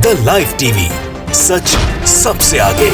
The live TV, सच सबसे आगे।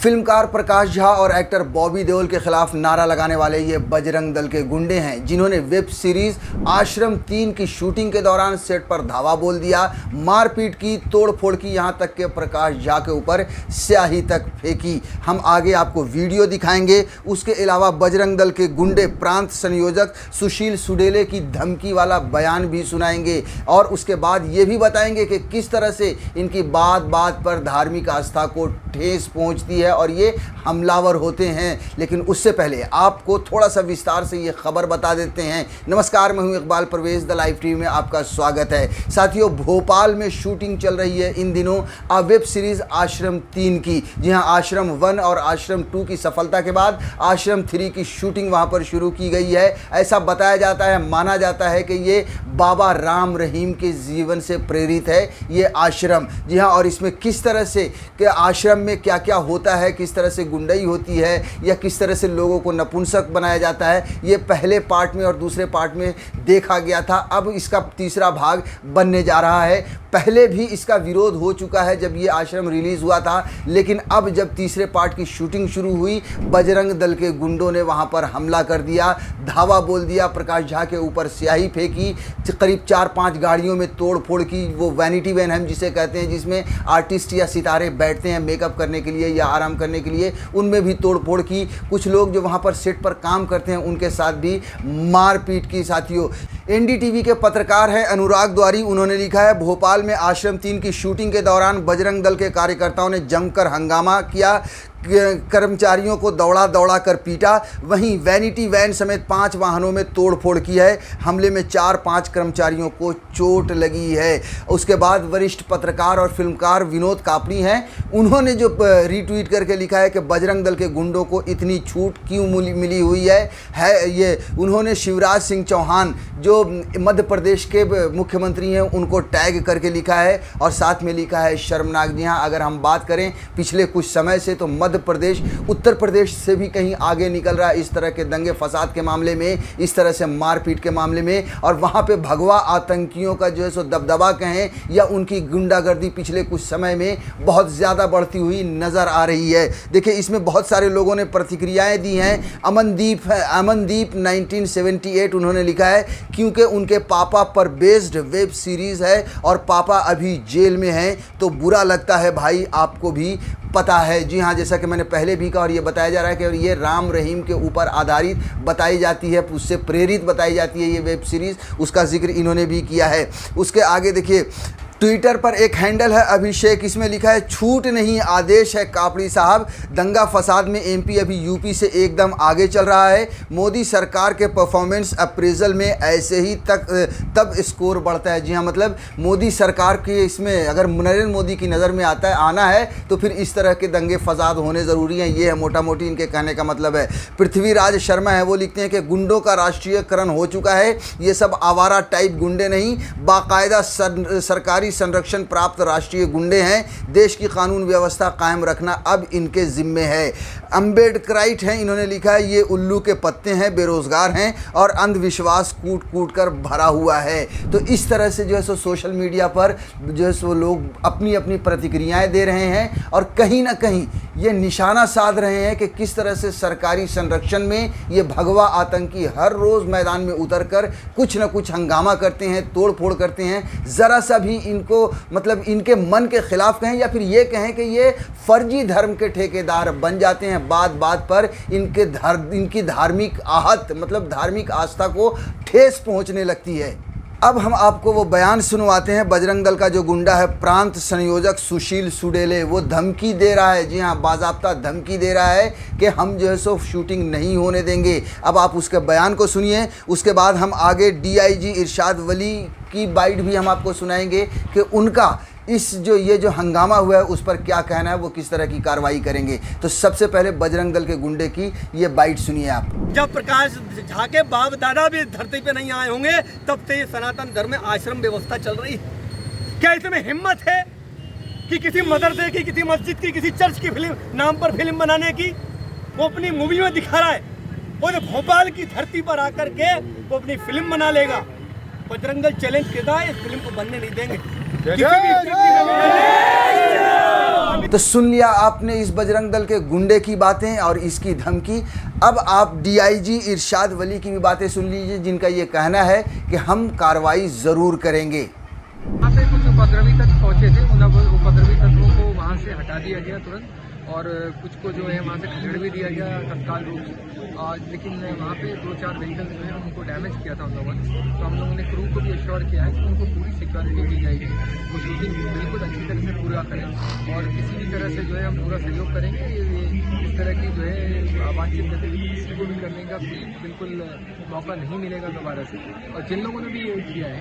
फिल्मकार प्रकाश झा और एक्टर बॉबी देओल के खिलाफ नारा लगाने वाले ये बजरंग दल के गुंडे हैं, जिन्होंने वेब सीरीज आश्रम 3 की शूटिंग के दौरान सेट पर धावा बोल दिया, मारपीट की, तोड़फोड़ की, यहां तक के प्रकाश झा के ऊपर स्याही तक फेंकी। हम आगे आपको वीडियो दिखाएंगे। उसके अलावा बजरंग दल के गुंडे प्रांत संयोजक सुशील सुडेले की धमकी वाला बयान भी सुनाएंगे और उसके बाद ये भी बताएंगे कि किस तरह से इनकी बात बात पर धार्मिक आस्था को ठेस पहुंचती है और ये हमलावर होते हैं। लेकिन उससे पहले आपको थोड़ा सा विस्तार से ये खबर बता देते हैं। नमस्कार, मैं हूं Iqbal Parvez, the live TV में आपका स्वागत है। साथियों, भोपाल में शूटिंग चल रही है इन दिनों वेब सीरीज आश्रम 3 की। जी हां, आश्रम 1 और आश्रम 2 की सफलता के बाद आश्रम 3 की शूटिंग वहां पर शुरू की गई है। ऐसा बताया जाता है, माना जाता है कि ये बाबा राम रहीम के जीवन से प्रेरित है ये आश्रम। जी हाँ, और इसमें किस तरह से कि आश्रम में क्या क्या होता है, किस तरह से गुंडई होती है या किस तरह से लोगों को नपुंसक बनाया जाता है, ये पहले पार्ट में और दूसरे पार्ट में देखा गया था। अब इसका तीसरा भाग बनने जा रहा है। पहले भी इसका विरोध हो चुका है जब ये आश्रम रिलीज़ हुआ था, लेकिन अब जब तीसरे पार्ट की शूटिंग शुरू हुई, बजरंग दल के गुंडों ने वहाँ पर हमला कर दिया, धावा बोल दिया, प्रकाश झा के ऊपर स्याही फेंकी, करीब 4-5 गाड़ियों में तोड़ फोड़ की। वो वैनिटी वैन हम जिसे कहते हैं, जिसमें आर्टिस्ट या सितारे बैठते हैं मेकअप करने के लिए या आराम करने के लिए, उनमें भी तोड़ फोड़ की। कुछ लोग जो वहाँ पर सेट पर काम करते हैं उनके साथ भी मारपीट की। साथियों, एनडीटीवी के पत्रकार हैं अनुराग द्वारी, उन्होंने लिखा है, भोपाल में आश्रम 3 की शूटिंग के दौरान बजरंग दल के कार्यकर्ताओं ने जमकर हंगामा किया, कर्मचारियों को दौड़ा दौड़ा कर पीटा। वहीं वैनिटी वैन समेत 5 वाहनों में तोड़फोड़ की है। हमले में 4-5 कर्मचारियों को चोट लगी है। उसके बाद वरिष्ठ पत्रकार और फिल्मकार विनोद कापड़ी हैं, उन्होंने जो रीट्वीट करके लिखा है कि बजरंग दल के गुंडों को इतनी छूट क्यों मिली हुई है ये। उन्होंने शिवराज सिंह चौहान जो मध्य प्रदेश के मुख्यमंत्री हैं उनको टैग करके लिखा है और साथ में लिखा है शर्मनाक। जी हाँ, अगर हम बात करें पिछले कुछ समय से तो मध्य प्रदेश उत्तर प्रदेश से भी कहीं आगे निकल रहा है इस तरह के दंगे फसाद के मामले में, इस तरह से मारपीट के मामले में। और वहाँ पे भगवा आतंकियों का जो है सो दबदबा कहें या उनकी गुंडागर्दी पिछले कुछ समय में बहुत ज़्यादा बढ़ती हुई नज़र आ रही है। देखिए, इसमें बहुत सारे लोगों ने प्रतिक्रियाएं दी हैं। अमनदीप 1978 उन्होंने लिखा है, क्योंकि उनके पापा पर बेस्ड वेब सीरीज़ है और पापा अभी जेल में हैं तो बुरा लगता है भाई, आपको भी पता है। जी हाँ, जैसा कि मैंने पहले भी कहा और ये बताया जा रहा है कि ये राम रहीम के ऊपर आधारित बताई जाती है, उससे प्रेरित बताई जाती है ये वेब सीरीज़, उसका जिक्र इन्होंने भी किया है। उसके आगे देखिए, ट्विटर पर एक हैंडल है अभिषेक, इसमें लिखा है, छूट नहीं आदेश है कापड़ी साहब, दंगा फसाद में एमपी अभी यूपी से एकदम आगे चल रहा है। मोदी सरकार के परफॉर्मेंस अप्रेजल में ऐसे ही तब स्कोर बढ़ता है। जी हाँ, मतलब मोदी सरकार के इसमें अगर नरेंद्र मोदी की नज़र में आना है तो फिर इस तरह के दंगे फसाद होने ज़रूरी हैं। ये है मोटा मोटी इनके कहने का मतलब है। पृथ्वीराज शर्मा है, वो लिखते हैं कि गुंडों का राष्ट्रीयकरण हो चुका है, ये सब आवारा टाइप गुंडे नहीं, बाकायदा सरकारी संरक्षण प्राप्त राष्ट्रीय गुंडे हैं। देश की कानून व्यवस्था कायम रखना अब इनके जिम्मे है। अम्बेडकराइट हैं, इन्होंने लिखा है, ये उल्लू के पत्ते हैं, बेरोजगार हैं और अंधविश्वास कूट कूट कर भरा हुआ है। तो इस तरह से जो है सो सोशल मीडिया पर जो है सो लोग अपनी अपनी प्रतिक्रियाएं दे रहे हैं और कहीं ना कहीं ये निशाना साध रहे हैं कि किस तरह से सरकारी संरक्षण में ये भगवा आतंकी हर रोज़ मैदान में उतरकर कुछ न कुछ हंगामा करते हैं, तोड़ फोड़ करते हैं। ज़रा सा भी इनको मतलब इनके मन के खिलाफ कहें या फिर ये कहें कि ये फर्जी धर्म के ठेकेदार बन जाते हैं, बात बात पर इनकी धार्मिक आहत मतलब धार्मिक आस्था को ठेस पहुंचने लगती है। अब हम आपको वो बयान सुनवाते हैं। बजरंग दल का जो गुंडा है प्रांत संयोजक सुशील सुडेले, वो धमकी दे रहा है। जी हाँ, बाज़ाब्ता धमकी दे रहा है कि हम जो है सो शूटिंग नहीं होने देंगे। अब आप उसके बयान को सुनिए, उसके बाद हम आगे डीआईजी इरशाद वली की बाइट भी हम आपको सुनाएंगे कि उनका ये जो हंगामा हुआ है उस पर क्या कहना है, वो किस तरह की कार्रवाई करेंगे। तो सबसे पहले बजरंग दल के गुंडे की ये बाइट सुनिए आप। जब प्रकाश झा के बाप दादा भी धरती पे नहीं आए होंगे तब से ये सनातन धर्म में आश्रम व्यवस्था चल रही है। क्या इसमें हिम्मत है कि किसी मदरसे की, किसी मस्जिद की, किसी चर्च की फिल्म नाम पर फिल्म बनाने की? वो अपनी मूवी में दिखा रहा है, वो भोपाल की धरती पर आकर के वो अपनी फिल्म बना लेगा। बजरंग दल चैलेंज किया है, इस फिल्म को बनने नहीं देंगे। तो सुन लिया आपने इस बजरंग दल के गुंडे की बातें और इसकी धमकी। अब आप डीआईजी इरशाद वली की भी बातें सुन लीजिए, जिनका ये कहना है कि हम कार्रवाई ज़रूर करेंगे। वहाँ पे कुछ उपद्रवी तत्व पहुँचे थे, उन उपद्रवी तत्वों को वहाँ से हटा दिया गया तुरंत, और कुछ को जो है वहाँ से खदेड़ भी दिया गया तत्काल रूप से। लेकिन वहाँ पे 2-4 व्हीकल जो है उनको डैमेज किया था उन लोगों ने, तो हम लोगों ने क्रू को भी एश्योर किया है कि उनको पूरी सिक्योरिटी दी जाएगी, वो शूटिंग बिल्कुल अच्छी तरह से पूरा करें, और किसी भी तरह से जो है हम पूरा सहयोग करेंगे। इस तरह की जो है बातचीत गतिविधि किसी को भी करने का बिल्कुल मौका नहीं मिलेगा दोबारा से। और जिन लोगों ने भी ये किया है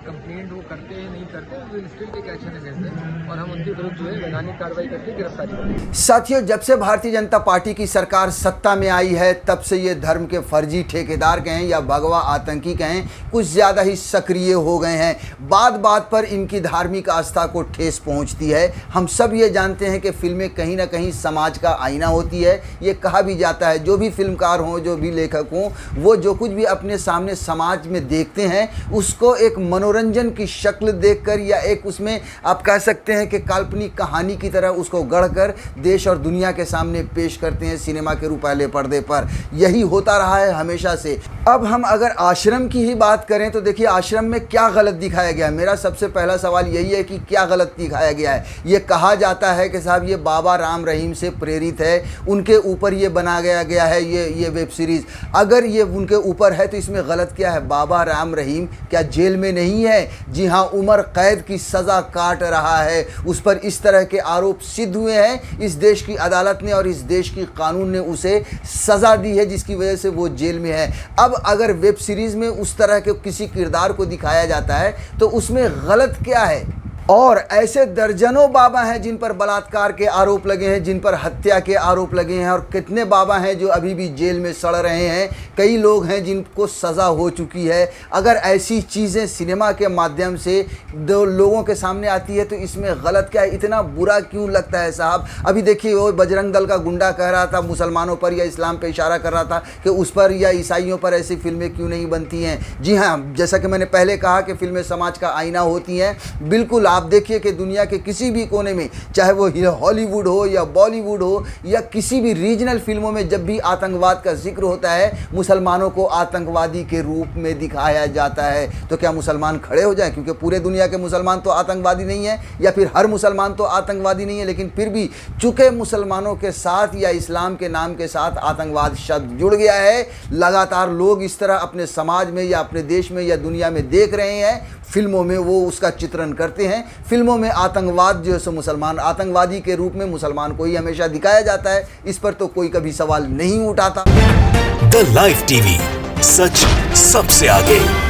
कंप्लेंट, वो करते हैं नहीं करते, वो still take action against them, और हम उनके विरुद्ध जो है वैधानिक कार्रवाई करके गिरफ्तारी करेंगे। साथियों, जब से भारतीय जनता पार्टी की सरकार सत्ता में आई है, तब से ये धर्म के फर्जी ठेकेदार कहें या भगवा आतंकी कहें, कुछ ज़्यादा ही सक्रिय हो गए हैं। बात बात पर इनकी धार्मिक आस्था को ठेस पहुंचती है। हम सब ये जानते हैं कि फिल्में कहीं ना कहीं समाज का आईना होती है। ये कहा भी जाता है, जो भी फिल्मकार हों, जो भी लेखक हों, वो जो कुछ भी अपने सामने समाज में देखते हैं, उसको एक मनोरंजन की शक्ल देखकर या एक उसमें आप कह सकते हैं कि काल्पनिक कहानी की तरह उसको गढ़कर देश और दुनिया के सामने पेश करते हैं सिनेमा के रूपहले पर्दे पर। यही होता रहा है हमेशा से। अब हम अगर आश्रम की ही बात करें तो देखिए, आश्रम में क्या गलत दिखाया गया है। मेरा सबसे पहला सवाल यही है कि क्या गलत दिखाया गया है। ये कहा जाता है कि साहब ये बाबा राम रहीम से प्रेरित है, उनके ऊपर ये बनाया गया है ये वेब सीरीज़। अगर ये उनके ऊपर है तो इसमें गलत क्या है? बाबा राम रहीम क्या जेल में नहीं है? जी हाँ, उम्र कैद की सज़ा काट रहा है। उस पर इस तरह के आरोप सिद्ध हुए हैं। इस देश की अदालत ने और इस देश की कानून ने उसे सज़ा दी है, जिसकी वजह से वो जेल में है। अब अगर वेब सीरीज़ में उस तरह के किसी किरदार को दिखाया जाता है तो उसमें गलत क्या है? और ऐसे दर्जनों बाबा हैं जिन पर बलात्कार के आरोप लगे हैं, जिन पर हत्या के आरोप लगे हैं, और कितने बाबा हैं जो अभी भी जेल में सड़ रहे हैं। कई लोग हैं जिनको सज़ा हो चुकी है। अगर ऐसी चीज़ें सिनेमा के माध्यम से दो लोगों के सामने आती है तो इसमें गलत क्या है? इतना बुरा क्यों लगता है साहब? अभी देखिए, वो बजरंग दल का गुंडा कह रहा था मुसलमानों पर या इस्लाम पर इशारा कर रहा था कि उस पर या ईसाइयों पर ऐसी फिल्में क्यों नहीं बनती हैं। जी हाँ, जैसा कि मैंने पहले कहा कि फिल्में समाज का आईना होती हैं। बिल्कुल, आप देखिए कि दुनिया के किसी भी कोने में, चाहे वो हॉलीवुड हो या बॉलीवुड हो या किसी भी रीजनल फिल्मों में, जब भी आतंकवाद का जिक्र होता है, मुसलमानों को आतंकवादी के रूप में दिखाया जाता है। तो क्या मुसलमान खड़े हो जाएं? क्योंकि पूरे दुनिया के मुसलमान तो आतंकवादी नहीं है, या फिर हर मुसलमान तो आतंकवादी नहीं है, लेकिन फिर भी चूंकि मुसलमानों के साथ या इस्लाम के नाम के साथ आतंकवाद शब्द जुड़ गया है, लगातार लोग इस तरह अपने समाज में या अपने देश में या दुनिया में देख रहे हैं। फिल्मों में वो उसका चित्रण करते हैं। फिल्मों में आतंकवाद जो है सो मुसलमान आतंकवादी के रूप में मुसलमान को ही हमेशा दिखाया जाता है। इस पर तो कोई कभी सवाल नहीं उठाता। द लाइव टीवी, सच सबसे आगे।